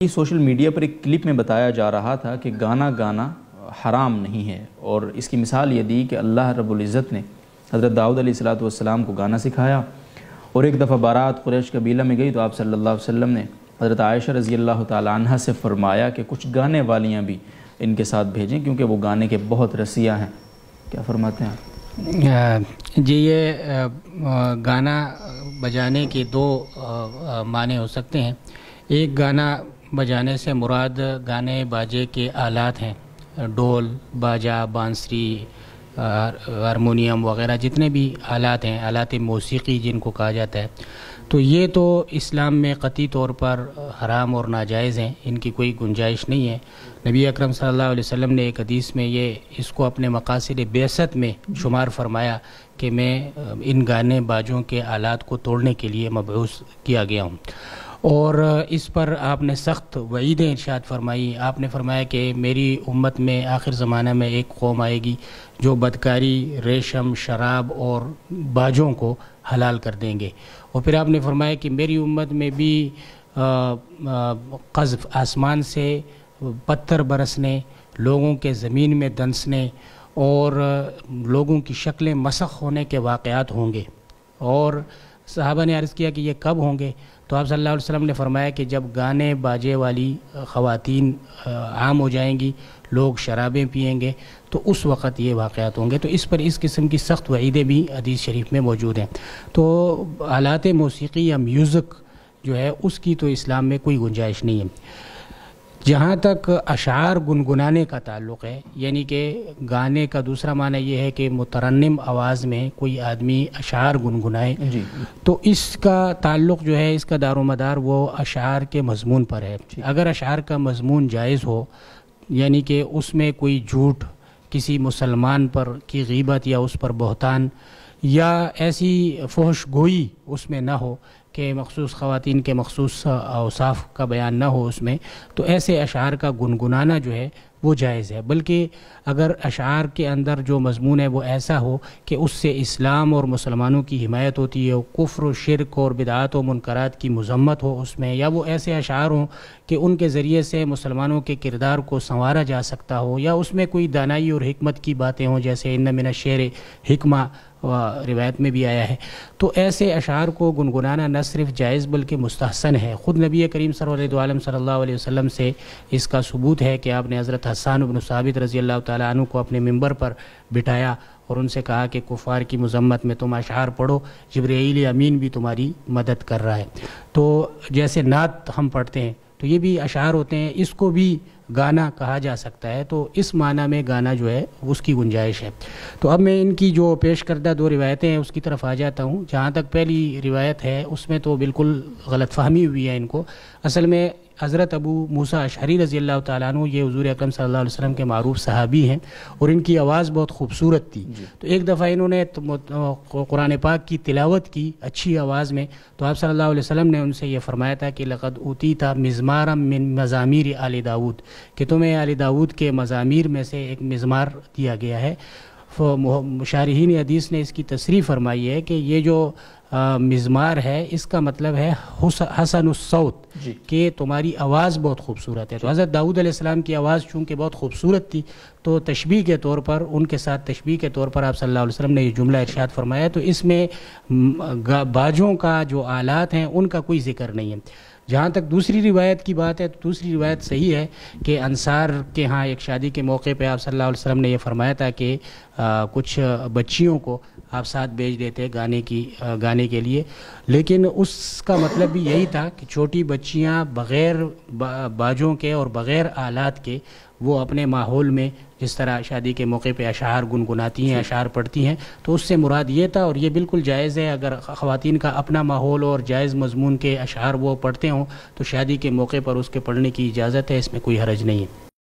Social media پر ایک clip میں بتایا جا رہا تھا کہ گانا گانا حرام نہیں ہے، اور اس کی مثال یہ دی کہ اللہ رب العزت نے حضرت داؤد علیہ السلام کو گانا سکھایا، اور ایک دفعہ بارات قریش قبیلہ میں گئی تو آپ صلی اللہ علیہ وسلم نے حضرت عائشہ رضی اللہ تعالیٰ عنہ سے فرمایا کہ کچھ گانے والیاں بھی ان کے ساتھ بھیجیں کیونکہ وہ گانے کے بہت رسیہ ہیں۔ کیا فرماتے ہیں؟ جی، یہ گانا بجانے کے دو معنی ہو سکتے ہیں۔ ایک، گانا بجانے سے مراد گانے باجے کے آلات ہیں، ڈول، باجا، بانسری، ہارمونیم وغیرہ جتنے بھی آلات ہیں، آلات موسیقی جن کو کہا جاتا ہے، تو یہ تو اسلام میں قطعی طور پر حرام اور ناجائز ہیں، ان کی کوئی گنجائش نہیں ہے۔ نبی اکرم صلی اللہ علیہ وسلم نے ایک حدیث میں اس کو اپنے مقاصد بعثت میں شمار فرمایا کہ میں ان گانے باجوں کے آلات کو توڑنے کے لیے مبعوث کیا گیا ہوں، اور اس پر آپ نے سخت وعیدیں ارشاد فرمائی۔ آپ نے فرمایا کہ میری امت میں آخر زمانہ میں ایک قوم آئے گی جو بدکاری، ریشم، شراب اور باجوں کو حلال کر دیں گے، اور پھر آپ نے فرمایا کہ میری امت میں بھی قذف، آسمان سے پتھر برسنے، لوگوں کے زمین میں دنسنے اور لوگوں کی شکلیں مسخ ہونے کے واقعات ہوں گے۔ اور صحابہ نے عرض کیا کہ یہ کب ہوں گے؟ تو آپ صلی اللہ علیہ وسلم نے فرمایا کہ جب گانے باجے والی خواتین عام ہو جائیں گی، لوگ شرابیں پئیں گے، تو اس وقت یہ واقعات ہوں گے۔ تو اس پر اس قسم کی سخت وعیدیں بھی حدیث شریف میں موجود ہیں۔ تو آلات موسیقی یا میوزک جو ہے اس کی تو اسلام میں کوئی گنجائش نہیں ہے۔ جہاں تک اشعار گنگنانے کا تعلق ہے، یعنی کہ گانے کا دوسرا معنی یہ ہے کہ مترنم آواز میں کوئی آدمی اشعار گنگنائے، تو اس کا تعلق جو ہے، اس کا دار و مدار وہ اشعار کے مضمون پر ہے۔ اگر اشعار کا مضمون جائز ہو، یعنی کہ اس میں کوئی جھوٹ، کسی مسلمان پر کی غیبت یا اس پر بہتان یا ایسی فحش گوئی اس میں نہ ہو کہ مخصوص خواتین کے مخصوص اوصاف کا بیان نہ ہو اس میں، تو ایسے اشعار کا گنگنانا جو ہے وہ جائز ہے۔ بلکہ اگر اشعار کے اندر جو مضمون ہے وہ ایسا ہو کہ اس سے اسلام اور مسلمانوں کی حمایت ہوتی ہے، کفر و شرک اور بدعات و منکرات کی مذمت ہو اس میں، یا وہ ایسے اشعار ہوں کہ ان کے ذریعے سے مسلمانوں کے کردار کو سنوارا جا سکتا ہو، یا اس میں کوئی دانائی اور حکمت کی باتیں ہوں، جیسے ان من الشعر حکمہ روایت میں بھی آیا ہے، تو ایسے اشعار کو گنگنانا نہ صرف جائز بلکہ مستحسن ہے۔ خود نبی کریم صلی اللہ علیہ وسلم سے اس کا ثبوت ہے کہ آپ نے حضرت حسان بن ثابت رضی اللہ تعالیٰ عنہ کو اپنے ممبر پر بٹھایا اور ان سے کہا کہ کفار کی مذمت میں تم اشعار پڑھو، جبرائیل امین بھی تمہاری مدد کر رہا ہے۔ تو جیسے نعت ہم پڑھتے ہیں تو یہ بھی اشعار ہوتے ہیں، اس کو بھی گانا کہا جا سکتا ہے، تو اس معنی میں گانا جو ہے اس کی گنجائش ہے۔ تو اب میں ان کی جو پیش کردہ دو روایتیں ہیں اس کی طرف آ جاتا ہوں۔ جہاں تک پہلی روایت ہے اس میں تو بالکل غلط فہمی ہوئی ہے ان کو۔ اصل میں حضرت ابو موسیٰ اشعری رضی اللہ تعالیٰ عنہ یہ حضور اکرم صلی اللہ علیہ وسلم کے معروف صحابی ہیں، اور ان کی آواز بہت خوبصورت تھی۔ تو ایک دفعہ انہوں نے قرآن پاک کی تلاوت کی اچھی آواز میں، تو آپ صلی اللہ علیہ وسلم نے ان سے یہ فرمایا تھا کہ لقد اوتیت مزمارا من مزامیر آل داود، کہ تمہیں آل داود کے مزامیر میں سے ایک مزمار دیا گیا ہے۔ مشارحین حدیث نے اس کی تصریح فرمائی ہے کہ یہ جو مزمار ہے اس کا مطلب ہے حسن الصوت، کہ تمہاری آواز بہت خوبصورت ہے۔ تو حضرت داؤد علیہ السلام کی آواز چونکہ بہت خوبصورت تھی، تو تشبیہ کے طور پر ان کے ساتھ تشبیہ کے طور پر آپ صلی اللہ علیہ وسلم نے یہ جملہ ارشاد فرمایا۔ تو اس میں باجوں کا جو آلات ہیں ان کا کوئی ذکر نہیں ہے۔ جہاں تک دوسری روایت کی بات ہے تو دوسری روایت صحیح ہے کہ انصار کے ہاں ایک شادی کے موقع پہ آپ صلی اللہ علیہ وسلم نے یہ فرمایا تھا کہ کچھ بچیوں کو آپ ساتھ بھیج دیتے گانے کے لیے، لیکن اس کا مطلب بھی یہی تھا کہ چھوٹی بچیاں بغیر باجوں کے اور بغیر آلات کے وہ اپنے ماحول میں جس طرح شادی کے موقع پہ اشعار گنگناتی ہیں، اشعار پڑھتی ہیں، تو اس سے مراد یہ تھا، اور یہ بالکل جائز ہے۔ اگر خواتین کا اپنا ماحول اور جائز مضمون کے اشعار وہ پڑھتے ہوں تو شادی کے موقع پر اس کے پڑھنے کی اجازت ہے، اس میں کوئی حرج نہیں ہے۔